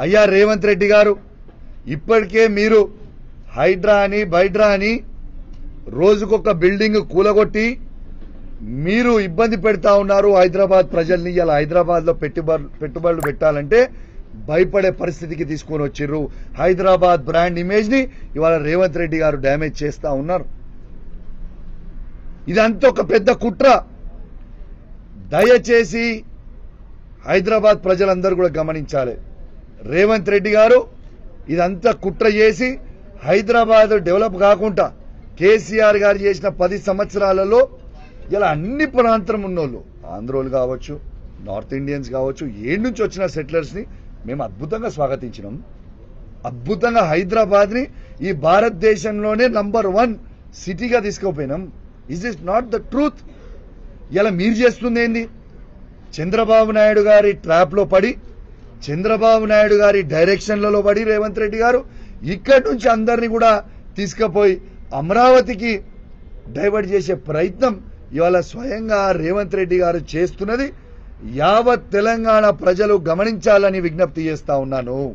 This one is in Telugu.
అయ్యా రేవంత్ రెడ్డి గారు, ఇప్పటికే మీరు హైడ్రా అని బైడ్రా అని రోజుకొక బిల్డింగ్ కూలగొట్టి మీరు ఇబ్బంది పెడతా ఉన్నారు హైదరాబాద్ ప్రజల్ని. ఇలా హైదరాబాద్ లో పెట్టుబడులు పెట్టాలంటే భయపడే పరిస్థితికి తీసుకొని వచ్చిర్రు. హైదరాబాద్ బ్రాండ్ ఇమేజ్ ని ఇవాళ రేవంత్ రెడ్డి గారు డ్యామేజ్ చేస్తా ఉన్నారు. ఇదంతా ఒక పెద్ద కుట్ర. దయచేసి హైదరాబాద్ ప్రజలందరూ కూడా గమనించాలి. రేవంత్ రెడ్డి గారు ఇదంతా కుట్ర చేసి హైదరాబాద్ డెవలప్ కాకుండా కేసీఆర్ గారు చేసిన 10 సంవత్సరాలలో ఇలా అన్ని ప్రాంతం ఉన్నోళ్ళు, ఆంధ్రోలు కావచ్చు, నార్త్ ఇండియన్స్ కావచ్చు, ఏడు నుంచి వచ్చిన సెటిలర్స్ ని మేము అద్భుతంగా స్వాగతించినాం. అద్భుతంగా హైదరాబాద్ ని ఈ భారతదేశంలోనే నంబర్ 1 సిటీగా తీసుకుపోయినాం. Is this not the truth? ఇలా మీరు చేస్తుంది ఏంది? చంద్రబాబు నాయుడు గారి ట్రాప్ లో పడి, చంద్రబాబు నాయుడు గారి డైరెక్షన్లలో పడి రేవంత్ రెడ్డి గారు ఇక్కడి నుంచి అందరినీ కూడా తీసుకుపోయి అమరావతికి డైవర్ట్ చేసే ప్రయత్నం ఇవాళ స్వయంగా రేవంత్ రెడ్డి గారు చేస్తున్నది యావత్ తెలంగాణ ప్రజలు గమనించాలని విజ్ఞప్తి చేస్తా ఉన్నాను.